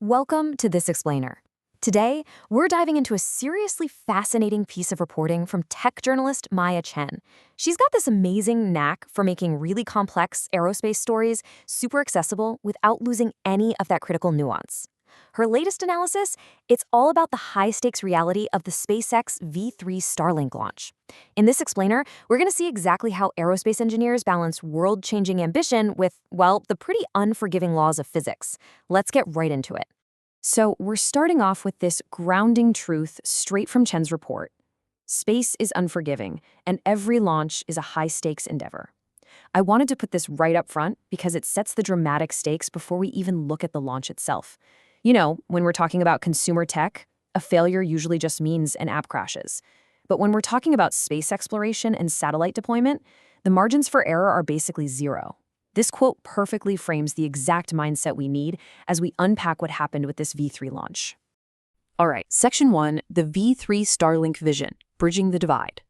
Welcome to This Explainer. Today, we're diving into a seriously fascinating piece of reporting from tech journalist Maya Chen. She's got this amazing knack for making really complex aerospace stories super accessible without losing any of that critical nuance. Her latest analysis, it's all about the high-stakes reality of the SpaceX V3 Starlink launch. In this explainer, we're going to see exactly how aerospace engineers balance world-changing ambition with, well, the pretty unforgiving laws of physics. Let's get right into it. So we're starting off with this grounding truth straight from Chen's report. Space is unforgiving, and every launch is a high-stakes endeavor. I wanted to put this right up front because it sets the dramatic stakes before we even look at the launch itself. You know, when we're talking about consumer tech, a failure usually just means an app crashes. But when we're talking about space exploration and satellite deployment, the margins for error are basically zero. This quote perfectly frames the exact mindset we need as we unpack what happened with this V3 launch. All right, Section 1, the V3 Starlink vision, bridging the divide.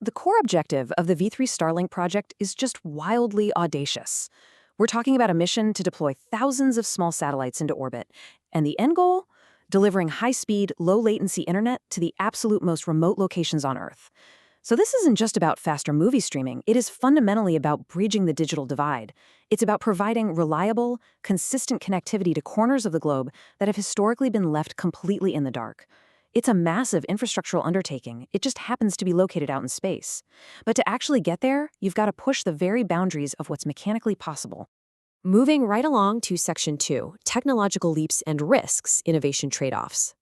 The core objective of the V3 Starlink project is just wildly audacious. We're talking about a mission to deploy thousands of small satellites into orbit, and the end goal? Delivering high-speed, low-latency internet to the absolute most remote locations on Earth. So this isn't just about faster movie streaming, it is fundamentally about bridging the digital divide. It's about providing reliable, consistent connectivity to corners of the globe that have historically been left completely in the dark. It's a massive infrastructural undertaking. It just happens to be located out in space. But to actually get there, you've got to push the very boundaries of what's mechanically possible. Moving right along to Section 2, technological leaps and risks, innovation trade-offs.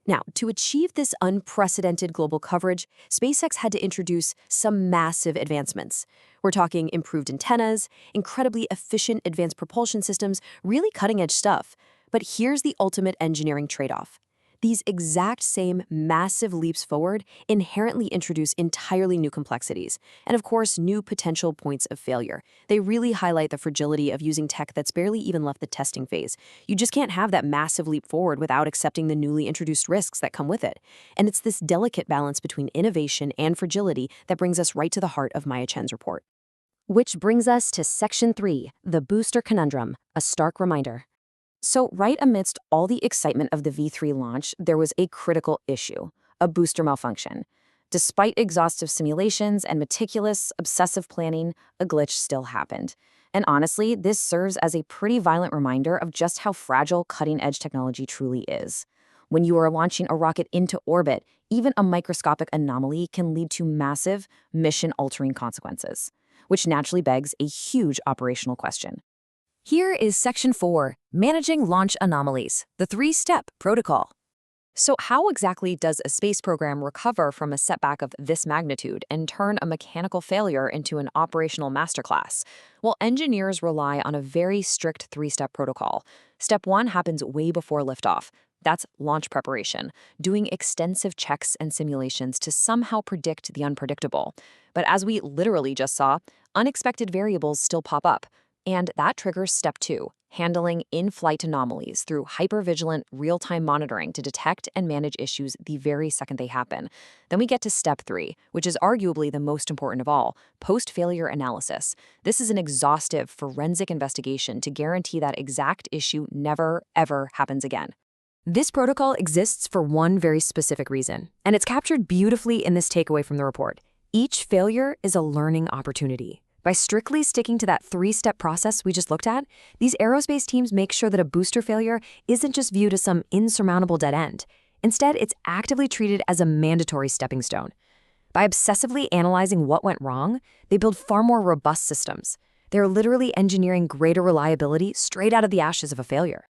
Now, to achieve this unprecedented global coverage, SpaceX had to introduce some massive advancements. We're talking improved antennas, incredibly efficient advanced propulsion systems, really cutting-edge stuff. But here's the ultimate engineering trade-off. These exact same massive leaps forward inherently introduce entirely new complexities, and of course, new potential points of failure. They really highlight the fragility of using tech that's barely even left the testing phase. You just can't have that massive leap forward without accepting the newly introduced risks that come with it. And it's this delicate balance between innovation and fragility that brings us right to the heart of Maya Chen's report. Which brings us to Section 3, the booster conundrum, a stark reminder. So right amidst all the excitement of the V3 launch, there was a critical issue, a booster malfunction. Despite exhaustive simulations and meticulous, obsessive planning, a glitch still happened. And honestly, this serves as a pretty violent reminder of just how fragile cutting-edge technology truly is. When you are launching a rocket into orbit, even a microscopic anomaly can lead to massive, mission-altering consequences, which naturally begs a huge operational question. Here is Section 4, Managing Launch Anomalies, the three-step protocol. So how exactly does a space program recover from a setback of this magnitude and turn a mechanical failure into an operational masterclass? Well, engineers rely on a very strict three-step protocol. Step 1 happens way before liftoff. That's launch preparation, doing extensive checks and simulations to somehow predict the unpredictable. But as we literally just saw, unexpected variables still pop up. And that triggers Step 2, handling in-flight anomalies through hypervigilant real-time monitoring to detect and manage issues the very second they happen. Then we get to Step 3, which is arguably the most important of all, post-failure analysis. This is an exhaustive forensic investigation to guarantee that exact issue never, ever happens again. This protocol exists for one very specific reason, and it's captured beautifully in this takeaway from the report. Each failure is a learning opportunity. By strictly sticking to that three-step process we just looked at, these aerospace teams make sure that a booster failure isn't just viewed as some insurmountable dead end. Instead, it's actively treated as a mandatory stepping stone. By obsessively analyzing what went wrong, they build far more robust systems. They're literally engineering greater reliability straight out of the ashes of a failure.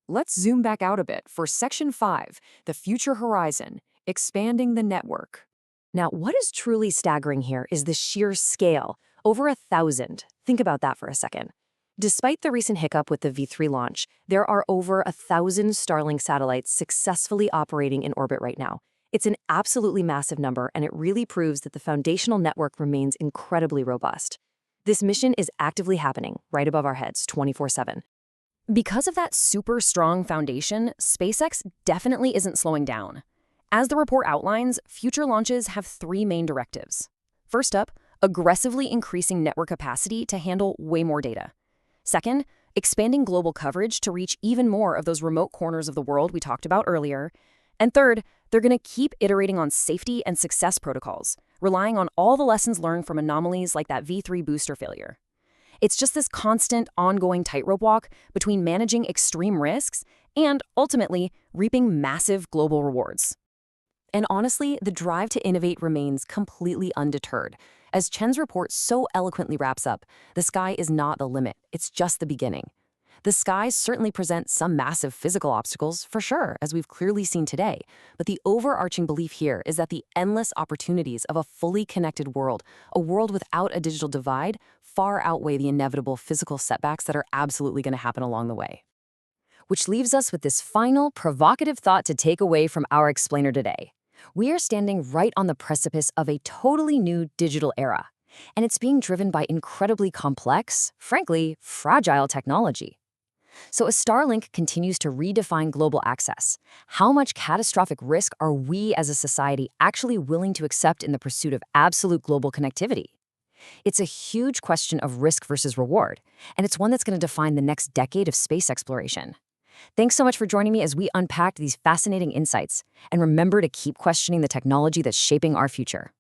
Let's zoom back out a bit for Section 5, the future horizon, expanding the network. Now, what is truly staggering here is the sheer scale. Over 1,000. Think about that for a second. Despite the recent hiccup with the V3 launch, there are over 1,000 Starlink satellites successfully operating in orbit right now. It's an absolutely massive number, and it really proves that the foundational network remains incredibly robust. This mission is actively happening right above our heads 24/7. Because of that super strong foundation, SpaceX definitely isn't slowing down. As the report outlines, future launches have three main directives. First up, aggressively increasing network capacity to handle way more data. Second, expanding global coverage to reach even more of those remote corners of the world we talked about earlier. And third, they're going to keep iterating on safety and success protocols, relying on all the lessons learned from anomalies like that V3 booster failure. It's just this constant, ongoing tightrope walk between managing extreme risks and, ultimately, reaping massive global rewards. And honestly, the drive to innovate remains completely undeterred. As Chen's report so eloquently wraps up, the sky is not the limit, it's just the beginning. The skies certainly present some massive physical obstacles, for sure, as we've clearly seen today, but the overarching belief here is that the endless opportunities of a fully connected world, a world without a digital divide, far outweigh the inevitable physical setbacks that are absolutely going to happen along the way. Which leaves us with this final, provocative thought to take away from our explainer today. We are standing right on the precipice of a totally new digital era, and it's being driven by incredibly complex, frankly, fragile technology. So as Starlink continues to redefine global access, how much catastrophic risk are we as a society actually willing to accept in the pursuit of absolute global connectivity? It's a huge question of risk versus reward, and it's one that's going to define the next decade of space exploration. Thanks so much for joining me as we unpack these fascinating insights, and remember to keep questioning the technology that's shaping our future.